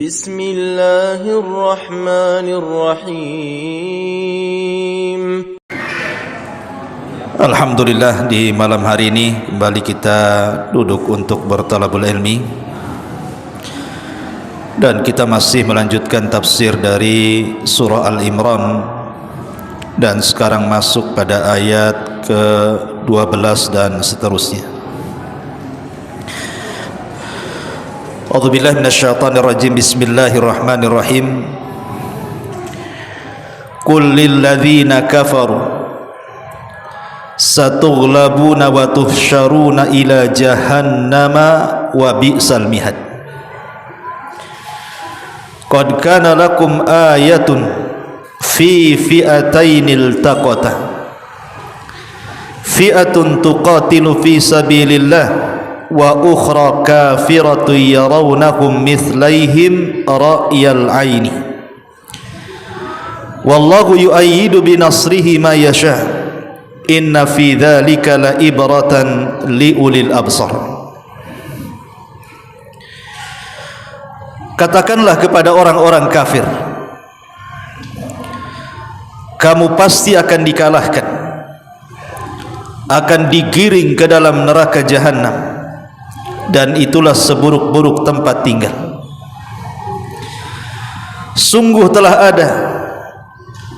Bismillahirrahmanirrahim. Alhamdulillah, di malam hari ini kembali kita duduk untuk bertalabul ilmi, dan kita masih melanjutkan tafsir dari surah Al-Imran, dan sekarang masuk pada ayat ke-12 dan seterusnya. A'udzubillahi minasyaitonirrajim. Bismillahirrahmanirrahim. Qul lil ladzina kafaru satughlabuna wa tuhsyaruna ila jahannama wa bi'sal mihad. Qad kana lakum ayatun fi fi'atainil taqata fi'atun tuqatilu fi sabilillah wa ukhra kafiratun yarawnahum mithlaihim ra'yal aini wallahu yu'ayyidu binasrihi ma yasha inna fi dhalika la ibratan liulil absar. Katakanlah kepada orang-orang kafir, kamu pasti akan dikalahkan, akan digiring ke dalam neraka jahanam, dan itulah seburuk-buruk tempat tinggal. Sungguh telah ada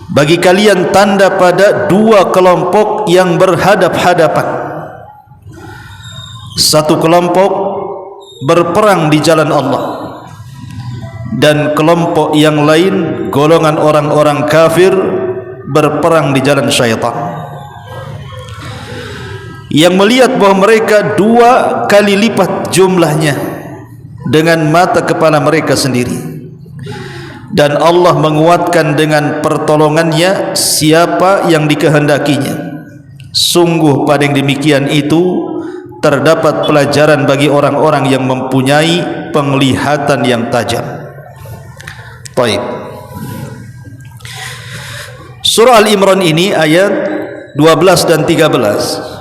bagi kalian tanda pada dua kelompok yang berhadap-hadapan. Satu kelompok berperang di jalan Allah, dan kelompok yang lain, golongan orang-orang kafir, berperang di jalan syaitan, yang melihat bahwa mereka dua kali lipat jumlahnya dengan mata kepala mereka sendiri, dan Allah menguatkan dengan pertolongannya siapa yang dikehendakinya. Sungguh pada yang demikian itu terdapat pelajaran bagi orang-orang yang mempunyai penglihatan yang tajam. Baik. Surah Al-Imran ini ayat 12 dan 13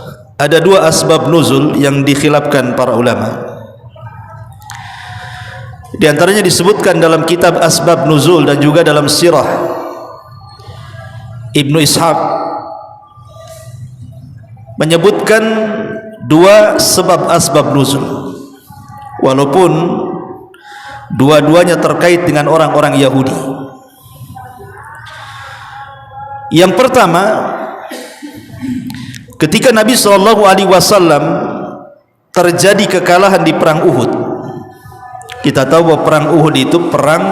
ada dua asbab nuzul yang dikhilafkan para ulama. Di antaranya disebutkan dalam kitab Asbab Nuzul dan juga dalam sirah Ibnu Ishaq menyebutkan dua sebab asbab nuzul, walaupun dua-duanya terkait dengan orang-orang Yahudi. Yang pertama, ketika Nabi SAW terjadi kekalahan di perang Uhud. Kita tahu bahwa perang Uhud itu perang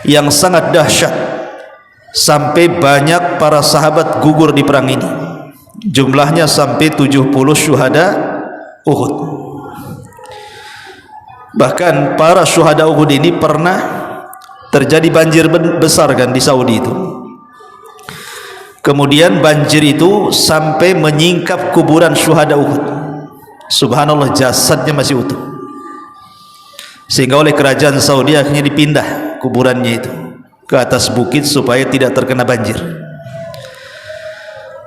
yang sangat dahsyat, sampai banyak para sahabat gugur di perang ini. Jumlahnya sampai 70 syuhada Uhud. Bahkan para syuhada Uhud ini pernah terjadi banjir besar kan di Saudi itu. Kemudian banjir itu sampai menyingkap kuburan syuhada Uhud. Subhanallah, jasadnya masih utuh, sehingga oleh kerajaan Saudi akhirnya dipindah kuburannya itu ke atas bukit supaya tidak terkena banjir.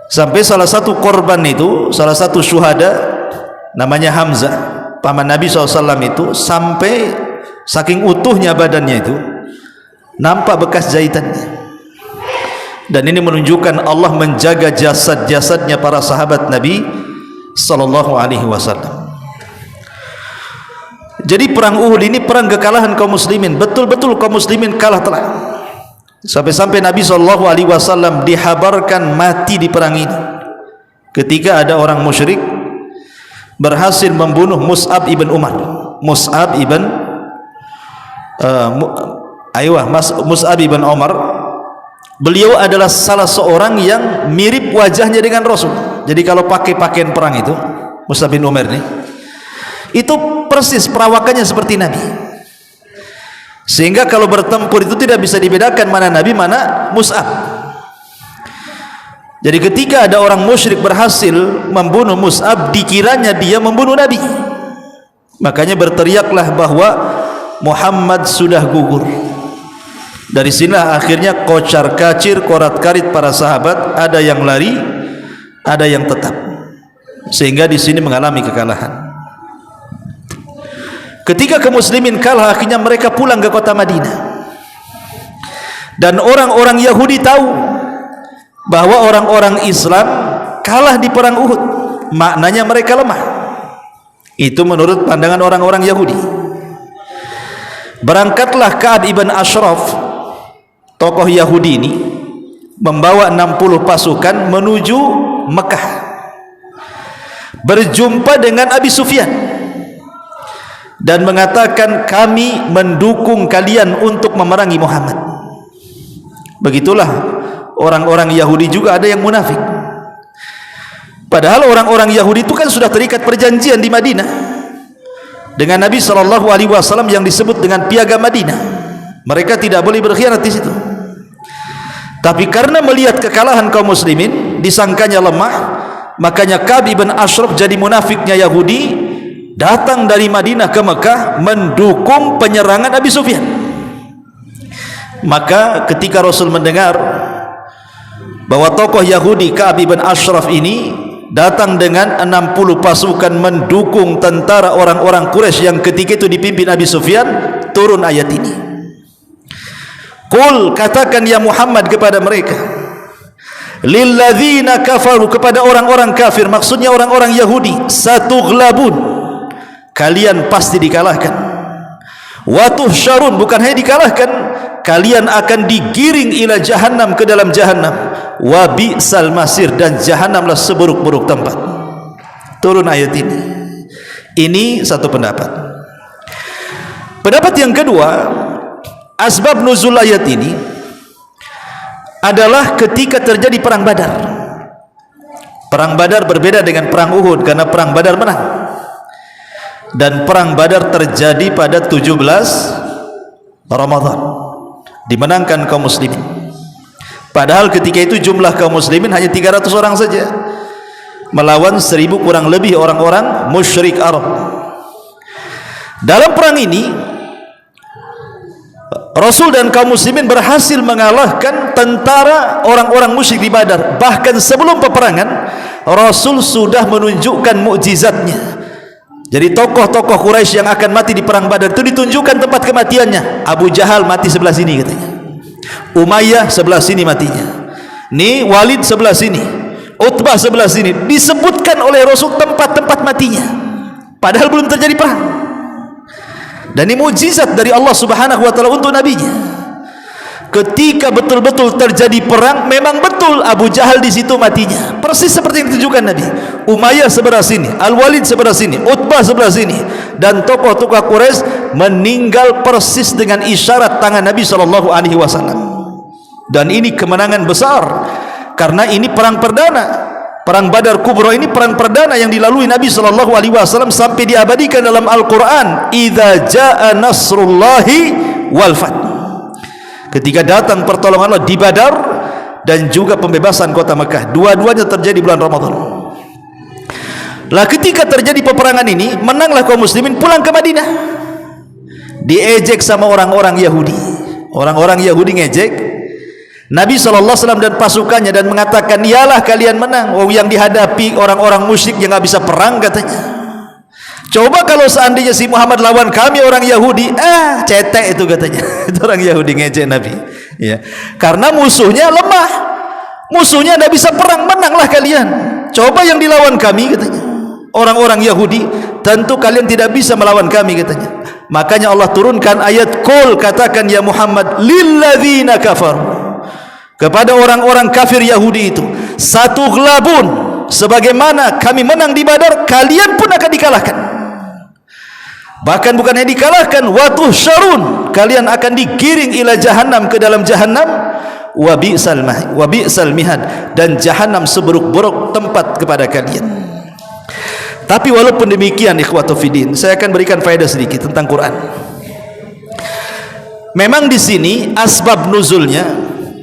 Sampai salah satu korban itu, salah satu syuhada namanya Hamzah, paman Nabi SAW itu, sampai saking utuhnya badannya itu nampak bekas jahitannya. Dan ini menunjukkan Allah menjaga jasad-jasadnya para sahabat Nabi sallallahu alaihi wasallam. Jadi perang Uhud ini perang kekalahan kaum muslimin. Betul-betul kaum muslimin kalah telak. Sampai-sampai Nabi sallallahu alaihi wasallam dihabarkan mati di perang ini ketika ada orang musyrik berhasil membunuh Mus'ab ibn Umar. Mus'ab ibn Mus'ab ibn Umar. Beliau adalah salah seorang yang mirip wajahnya dengan Rasul. Jadi kalau pakai pakaian perang itu, Mus'ab bin Umair ini, itu persis perawakannya seperti Nabi. Sehingga kalau bertempur itu tidak bisa dibedakan mana Nabi, mana Mus'ab. Jadi ketika ada orang musyrik berhasil membunuh Mus'ab, dikiranya dia membunuh Nabi. Makanya berteriaklah bahwa Muhammad sudah gugur. Dari sinilah akhirnya kocar kacir, korat karit para sahabat, ada yang lari, ada yang tetap, sehingga di sini mengalami kekalahan. Ketika kaum muslimin kalah, akhirnya mereka pulang ke kota Madinah. Dan orang-orang Yahudi tahu bahwa orang-orang Islam kalah di perang Uhud, maknanya mereka lemah. Itu menurut pandangan orang-orang Yahudi. Berangkatlah Ka'ab ibn Ashraf, tokoh Yahudi ini, membawa 60 pasukan menuju Mekah, berjumpa dengan Abi Sufyan dan mengatakan, kami mendukung kalian untuk memerangi Muhammad. Begitulah orang-orang Yahudi juga ada yang munafik. Padahal orang-orang Yahudi itu kan sudah terikat perjanjian di Madinah dengan Nabi SAW yang disebut dengan Piagam Madinah. Mereka tidak boleh berkhianat di situ. Tapi karena melihat kekalahan kaum muslimin, disangkanya lemah, makanya Ka'ab ibn Ashraf jadi munafiknya Yahudi, datang dari Madinah ke Mekah mendukung penyerangan Abi Sufyan. Maka ketika Rasul mendengar bahwa tokoh Yahudi Ka'ab ibn Ashraf ini datang dengan 60 pasukan mendukung tentara orang-orang Quraisy yang ketika itu dipimpin Abi Sufyan, turun ayat ini. Qul, katakan ya Muhammad kepada mereka, lilladzina kafaru, kepada orang-orang kafir, maksudnya orang-orang Yahudi, satughlabun, kalian pasti dikalahkan. Wa tuhsyarun, bukan hanya dikalahkan, kalian akan digiring ila jahannam, ke dalam jahannam. Wa bi'sal masir, dan jahannamlah seburuk-buruk tempat. Turun ayat ini. Ini satu pendapat. Pendapat yang kedua, asbab nuzul ayat ini adalah ketika terjadi perang Badar. Perang Badar berbeda dengan perang Uhud, karena perang Badar menang. Dan perang Badar terjadi pada 17 Ramadan, dimenangkan kaum muslimin. Padahal ketika itu jumlah kaum muslimin hanya 300 orang saja, melawan 1000 kurang lebih orang-orang musyrik Arab. Dalam perang ini Rasul dan kaum muslimin berhasil mengalahkan tentara orang-orang musyrik di Badar. Bahkan sebelum peperangan, Rasul sudah menunjukkan mukjizatnya. Jadi tokoh-tokoh Quraisy yang akan mati di perang Badar itu ditunjukkan tempat kematiannya. Abu Jahal mati sebelah sini katanya, Umayyah sebelah sini matinya, nih Walid sebelah sini, Utbah sebelah sini. Disebutkan oleh Rasul tempat-tempat matinya, padahal belum terjadi perang. Dan ini mukjizat dari Allah Subhanahu wa taala untuk nabinya. Ketika betul-betul terjadi perang, memang betul Abu Jahal di situ matinya, persis seperti yang ditunjukkan Nabi. Umayyah sebelah sini, Al-Walid sebelah sini, Utbah sebelah sini, dan tokoh-tokoh Quraisy meninggal persis dengan isyarat tangan Nabi SAW. Dan ini kemenangan besar, karena ini perang perdana. Perang Badar Kubra ini perang perdana yang dilalui Nabi SAW, sampai diabadikan dalam Al-Quran, idza jaa nasrullahi wal fath, ketika datang pertolongan Allah di Badar dan juga pembebasan kota Mekah. Dua-duanya terjadi bulan Ramadan. Lah ketika terjadi peperangan ini, menanglah kaum muslimin, pulang ke Madinah. Diejek sama orang-orang Yahudi. Orang-orang Yahudi ngejek Nabi SAW dan pasukannya dan mengatakan, iyalah kalian menang. Oh, yang dihadapi orang-orang musyrik yang gak bisa perang katanya. Coba kalau seandainya si Muhammad lawan kami orang Yahudi, cetek itu katanya. Itu orang Yahudi ngejek Nabi. Ya. Karena musuhnya lemah, musuhnya tidak bisa perang, menanglah kalian. Coba yang dilawan kami katanya, orang-orang Yahudi, tentu kalian tidak bisa melawan kami katanya. Makanya Allah turunkan ayat Qul, katakan ya Muhammad, lilladzina kafar, kepada orang-orang kafir Yahudi itu, satughlabun, sebagaimana kami menang di Badar, kalian pun akan dikalahkan. Bahkan bukan hanya dikalahkan, wa tuhsyarun, kalian akan digiring ila jahannam, ke dalam jahannam. Wa bi'sal mihad, dan jahannam seburuk-buruk tempat kepada kalian. Tapi walaupun demikian, ikhwatu fiddin, saya akan berikan faedah sedikit tentang Quran. Memang di sini asbab nuzulnya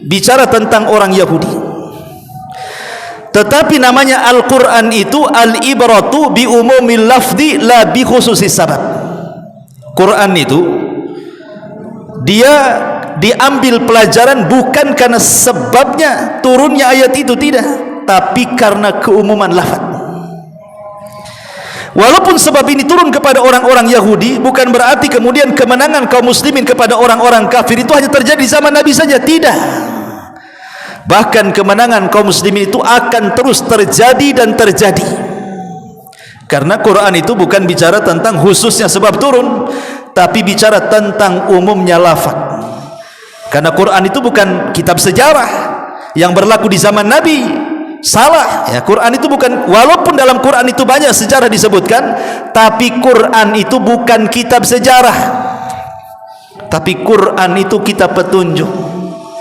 bicara tentang orang Yahudi, tetapi namanya Al-Quran itu al-ibratu bi umumil lafzi la bi khususis sabab. Quran itu dia diambil pelajaran bukan karena sebabnya turunnya ayat itu, tidak, tapi karena keumuman lafaz. Walaupun sebab ini turun kepada orang-orang Yahudi, bukan berarti kemudian kemenangan kaum muslimin kepada orang-orang kafir itu hanya terjadi di zaman Nabi saja. Tidak. Bahkan kemenangan kaum muslimin itu akan terus terjadi dan terjadi. Karena Quran itu bukan bicara tentang khususnya sebab turun, tapi bicara tentang umumnya lafaz. Karena Quran itu bukan kitab sejarah yang berlaku di zaman Nabi. Salah ya, Quran itu bukan, walaupun dalam Quran itu banyak sejarah disebutkan, tapi Quran itu bukan kitab sejarah, tapi Quran itu kitab petunjuk,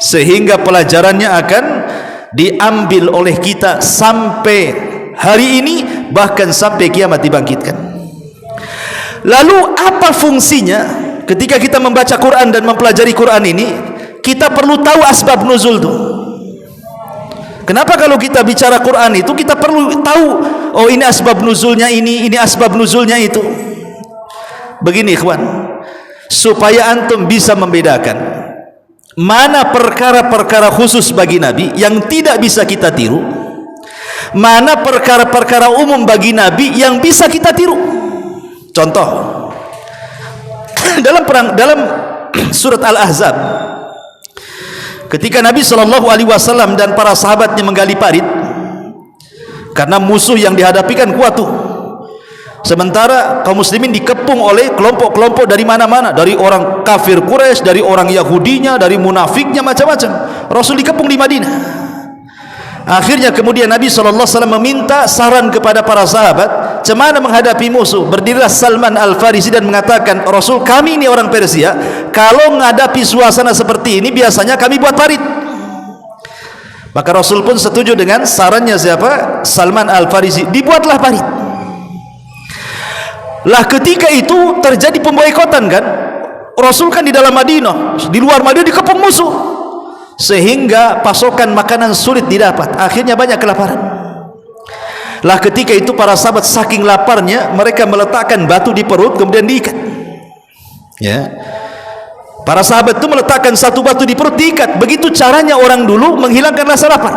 sehingga pelajarannya akan diambil oleh kita sampai hari ini, bahkan sampai kiamat dibangkitkan. Lalu apa fungsinya ketika kita membaca Quran dan mempelajari Quran ini? Kita perlu tahu asbab nuzul itu. Kenapa kalau kita bicara Quran itu kita perlu tahu, oh ini asbab nuzulnya ini asbab nuzulnya itu. Begini ikhwan, supaya antum bisa membedakan mana perkara-perkara khusus bagi Nabi yang tidak bisa kita tiru, mana perkara-perkara umum bagi Nabi yang bisa kita tiru. Contoh, dalam surat Al-Ahzab, ketika Nabi SAW dan para sahabatnya menggali parit, karena musuh yang dihadapi kan kuat tuh. Sementara kaum muslimin dikepung oleh kelompok-kelompok dari mana-mana, dari orang kafir Quraisy, dari orang Yahudinya, dari munafiknya, macam-macam. Rasul dikepung di Madinah. Akhirnya kemudian Nabi SAW meminta saran kepada para sahabat, bagaimana menghadapi musuh. Berdirilah Salman Al-Farisi dan mengatakan, Rasul, kami ini orang Persia, kalau menghadapi suasana seperti ini biasanya kami buat parit. Maka Rasul pun setuju dengan sarannya siapa? Salman Al-Farisi. Dibuatlah parit. Lah ketika itu terjadi pemboikotan kan, Rasul kan di dalam Madinah, di luar Madinah dikepung musuh, sehingga pasokan makanan sulit didapat, akhirnya banyak kelaparan. Lah ketika itu para sahabat saking laparnya, mereka meletakkan batu di perut kemudian diikat. Ya, para sahabat itu meletakkan satu batu di perut diikat. Begitu caranya orang dulu menghilangkan rasa lapar.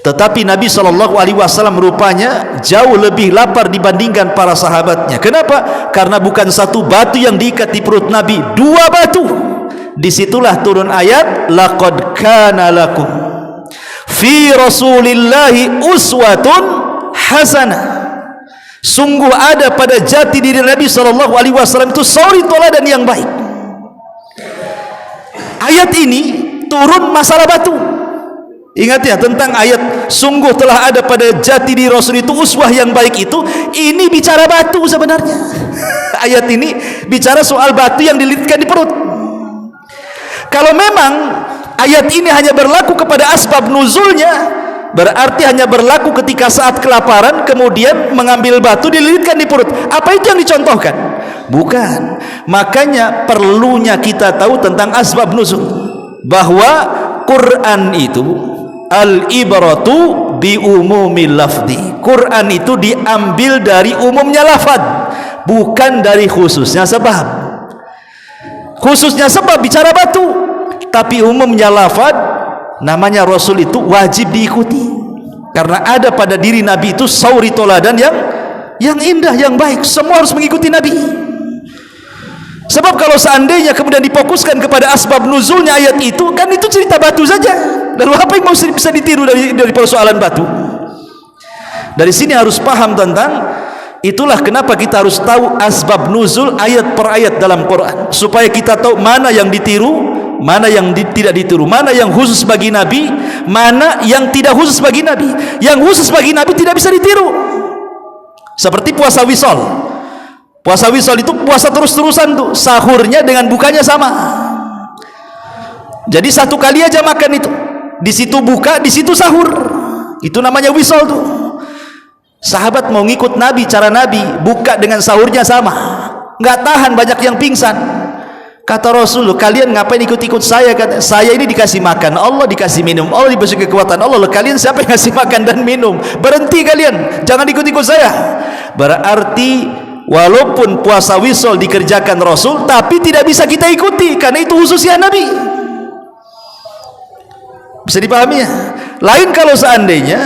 Tetapi Nabi SAW rupanya jauh lebih lapar dibandingkan para sahabatnya. Kenapa? Karena bukan satu batu yang diikat di perut Nabi, dua batu. Disitulah turun ayat, laqad kana lakum fi rasulillahi uswatun hasanah. Sungguh ada pada jati diri Nabi SAW itu suri teladan yang baik. Ayat ini turun masalah batu. Ingat ya, tentang ayat sungguh telah ada pada jati diri Rasul itu uswah yang baik itu, ini bicara batu sebenarnya. Ayat ini bicara soal batu yang dililitkan di perut. Kalau memang ayat ini hanya berlaku kepada asbab nuzulnya, berarti hanya berlaku ketika saat kelaparan kemudian mengambil batu dililitkan di perut. Apa itu yang dicontohkan? Bukan. Makanya perlunya kita tahu tentang asbab nuzul, bahwa Quran itu al-ibratu bi umumil lafzi. Quran itu diambil dari umumnya lafaz, bukan dari khususnya sebab. Khususnya sebab bicara batu, tapi umumnya lafaz, namanya Rasul itu wajib diikuti, karena ada pada diri Nabi itu sauri toladan yang indah, yang baik. Semua harus mengikuti Nabi. Sebab kalau seandainya kemudian difokuskan kepada asbab nuzulnya ayat itu, kan itu cerita batu saja. Lalu apa yang bisa ditiru dari persoalan batu? Dari sini harus paham tentang, itulah kenapa kita harus tahu asbab nuzul ayat per ayat dalam Quran, supaya kita tahu mana yang ditiru, mana yang tidak ditiru, mana yang khusus bagi Nabi, mana yang tidak khusus bagi Nabi. Yang khusus bagi Nabi tidak bisa ditiru, seperti puasa wisol. Puasa wisol itu puasa terus-terusan tuh, sahurnya dengan bukanya sama. Jadi satu kali aja makan itu, di situ buka, di situ sahur. Itu namanya wisol tuh. Sahabat mau ngikut Nabi, cara Nabi, buka dengan sahurnya sama, nggak tahan, banyak yang pingsan. Kata Rasul, kalian ngapain ikut-ikut saya? Kata, saya ini dikasih makan Allah, dikasih minum Allah, diberi kekuatan Allah. Kalian siapa yang ngasih makan dan minum? Berhenti kalian, jangan ikut-ikut saya. Berarti walaupun puasa wisol dikerjakan Rasul, tapi tidak bisa kita ikuti, karena itu khususnya Nabi. Bisa dipahami ya? Lain kalau seandainya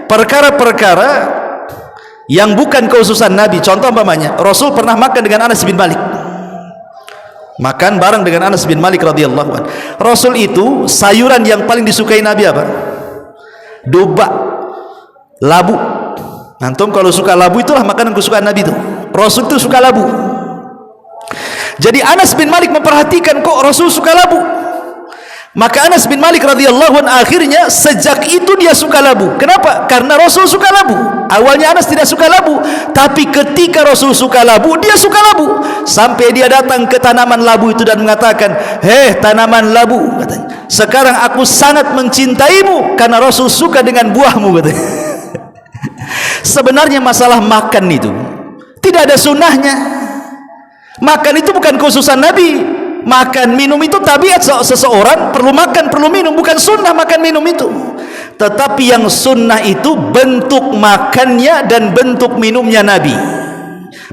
perkara-perkara yang bukan kekhususan Nabi. Contoh umpamanya, Rasul pernah makan dengan Anas bin Malik, makan bareng dengan Anas bin Malik radhiyallahu anhu. Rasul itu sayuran yang paling disukai Nabi apa? Duba, labu. Antum kalau suka labu, itulah makanan kesukaan Nabi itu. Rasul itu suka labu. Jadi Anas bin Malik memperhatikan, kok Rasul suka labu. Maka Anas bin Malik radhiyallahu anhu akhirnya sejak itu dia suka labu. Kenapa? Karena Rasul suka labu. Awalnya Anas tidak suka labu, tapi ketika Rasul suka labu, dia suka labu. Sampai dia datang ke tanaman labu itu dan mengatakan, "Hei tanaman labu," katanya, "sekarang aku sangat mencintaimu karena Rasul suka dengan buahmu," katanya. Sebenarnya masalah makan itu tidak ada sunnahnya. Makan itu bukan khususan Nabi. Makan minum itu tabiat seseorang, perlu makan perlu minum, bukan sunnah makan minum itu. Tetapi yang sunnah itu bentuk makannya dan bentuk minumnya Nabi.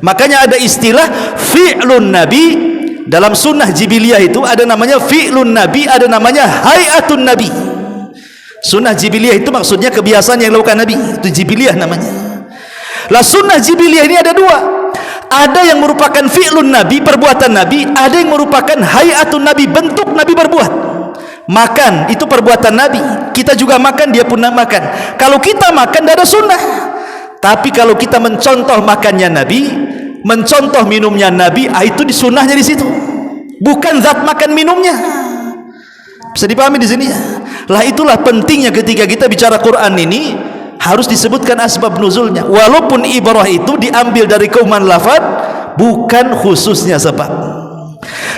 Makanya ada istilah fi'lun Nabi. Dalam sunnah jibiliyah itu ada namanya fi'lun Nabi, ada namanya hayatun Nabi. Sunnah jibiliyah itu maksudnya kebiasaan yang dilakukan Nabi, itu jibiliyah namanya. Lah sunnah jibiliyah ini ada dua. Ada yang merupakan fi'lun Nabi, perbuatan Nabi. Ada yang merupakan hayatun Nabi, bentuk Nabi berbuat. Makan itu perbuatan Nabi. Kita juga makan, dia pun makan. Kalau kita makan tidak ada sunnah. Tapi kalau kita mencontoh makannya Nabi, mencontoh minumnya Nabi, itu disunnahnya di situ. Bukan zat makan minumnya. Bisa dipahami di sini ya? Lah itulah pentingnya ketika kita bicara Quran ini, harus disebutkan asbab nuzulnya. Walaupun ibrah itu diambil dari kauman lafad, bukan khususnya sebab.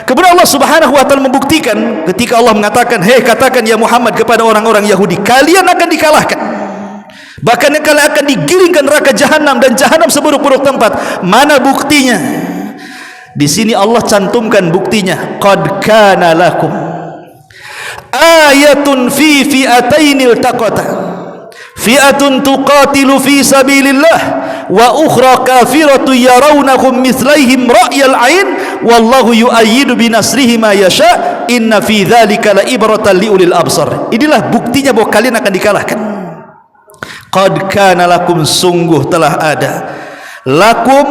Kemudian Allah Subhanahu wa taala membuktikan ketika Allah mengatakan, "Hei katakan ya Muhammad kepada orang-orang Yahudi, kalian akan dikalahkan. Bahkan kalian akan digiringkan neraka jahanam, dan jahanam seburuk-buruk tempat." Mana buktinya? Di sini Allah cantumkan buktinya. Qad kana lakum ayatun fi fi'atainil taqata. Fi'atun tuqatilu fi sabilillah wa ukhra kafiratun yarawnahum mithlaihim ra'yal ain wallahu yu'ayyidu binasrihi ma yasha inna fi dzalika la ibratan liulil absar. Inilah buktinya bahwa kalian akan dikalahkan. Qad kana lakum, sungguh telah ada, lakum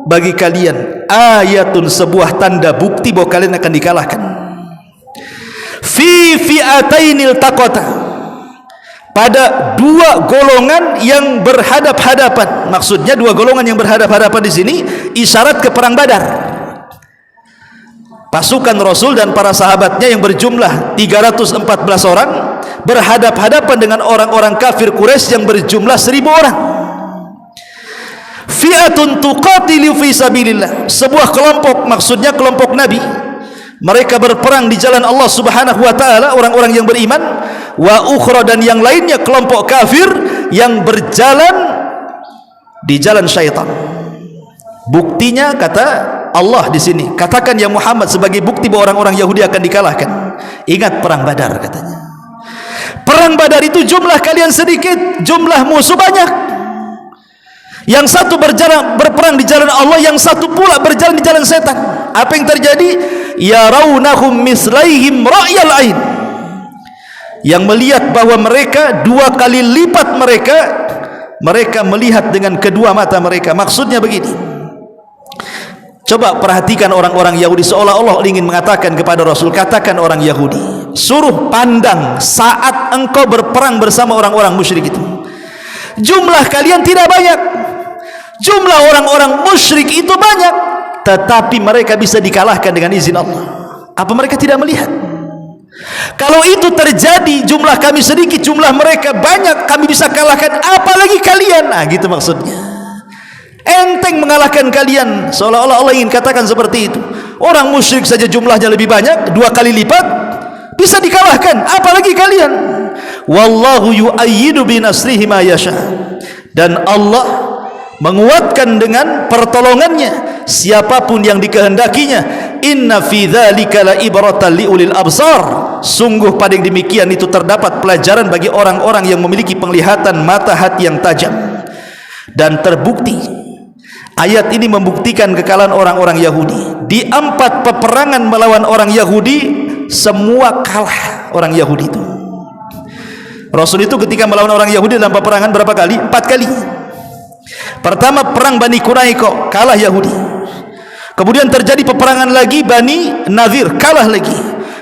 bagi kalian, ayatun sebuah tanda bukti bahwa kalian akan dikalahkan. Fi fi'atainil taqata, pada dua golongan yang berhadap-hadapan. Maksudnya dua golongan yang berhadap-hadapan di sini isyarat ke perang Badar. Pasukan Rasul dan para sahabatnya yang berjumlah 314 orang berhadap-hadapan dengan orang-orang kafir Quraisy yang berjumlah 1000 orang. Fi'atun tuqatilu fi sabilillah, sebuah kelompok, maksudnya kelompok Nabi. Mereka berperang di jalan Allah Subhanahu wa taala, orang-orang yang beriman. Wa ukhra, dan yang lainnya kelompok kafir yang berjalan di jalan syaitan. Buktinya kata Allah di sini, katakan ya Muhammad sebagai bukti bahwa orang-orang Yahudi akan dikalahkan. Ingat perang Badar katanya. Perang Badar itu jumlah kalian sedikit, jumlah musuh banyak. Yang satu berperang di jalan Allah, yang satu pula berjalan di jalan setan. Apa yang terjadi? Yarawnahum mislaihim ra'yal ain. Yang melihat bahwa mereka dua kali lipat mereka melihat dengan kedua mata mereka. Maksudnya begini, coba perhatikan orang-orang Yahudi, seolah-olah ingin mengatakan kepada Rasul, katakan orang Yahudi, suruh pandang saat engkau berperang bersama orang-orang musyrik itu. Jumlah kalian tidak banyak, jumlah orang-orang musyrik itu banyak, tetapi mereka bisa dikalahkan dengan izin Allah. Apa mereka tidak melihat? Kalau itu terjadi, jumlah kami sedikit, jumlah mereka banyak, kami bisa kalahkan, apalagi kalian. Nah gitu maksudnya, enteng mengalahkan kalian. Seolah-olah Allah ingin katakan seperti itu. Orang musyrik saja jumlahnya lebih banyak, 2 kali lipat, bisa dikalahkan, apalagi kalian. Wallahu yu'ayyidu binasrihi ma yasha, dan Allah menguatkan dengan pertolongannya siapapun yang dikehendakinya. Inna fi dzalika la ibratan liulil absar, sungguh pada yang demikian itu terdapat pelajaran bagi orang-orang yang memiliki penglihatan mata hati yang tajam. Dan terbukti ayat ini membuktikan kekalahan orang-orang Yahudi. Di 4 peperangan melawan orang Yahudi, semua kalah orang Yahudi itu. Rasul itu ketika melawan orang Yahudi dalam peperangan berapa kali? 4 kali. Pertama perang Bani Quraiqah, kalah Yahudi. Kemudian terjadi peperangan lagi Bani Nadir, kalah lagi.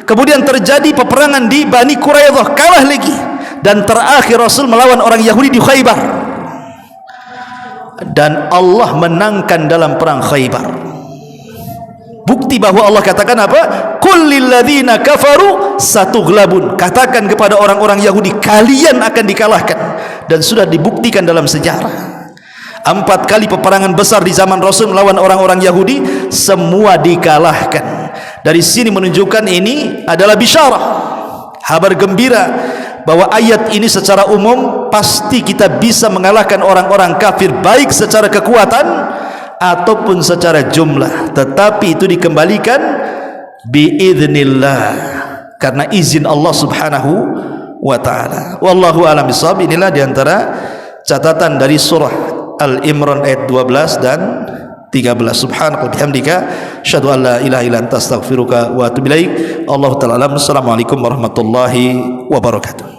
Kemudian terjadi peperangan di Bani Quraidah, kalah lagi. Dan terakhir Rasul melawan orang Yahudi di Khaybar, dan Allah menangkan dalam perang Khaybar. Bukti bahwa Allah katakan apa? Qul lil ladzina kafaru satughlabun. Katakan kepada orang-orang Yahudi, kalian akan dikalahkan. Dan sudah dibuktikan dalam sejarah. 4 kali peperangan besar di zaman Rasul melawan orang-orang Yahudi, semua dikalahkan. Dari sini menunjukkan ini adalah bisyarah, kabar gembira, bahwa ayat ini secara umum pasti kita bisa mengalahkan orang-orang kafir, baik secara kekuatan ataupun secara jumlah. Tetapi itu dikembalikan biiznillah, karena izin Allah subhanahu wa ta'ala. Wallahu a'lam bishawab. Inilah diantara catatan dari surah Al-Imran ayat 12 dan 13. Subhanaka bihamdika asyhadu an la ilaha illa anta astaghfiruka wa atubu ilaik. Allahu ta'ala alam. Assalamualaikum warahmatullahi wabarakatuh.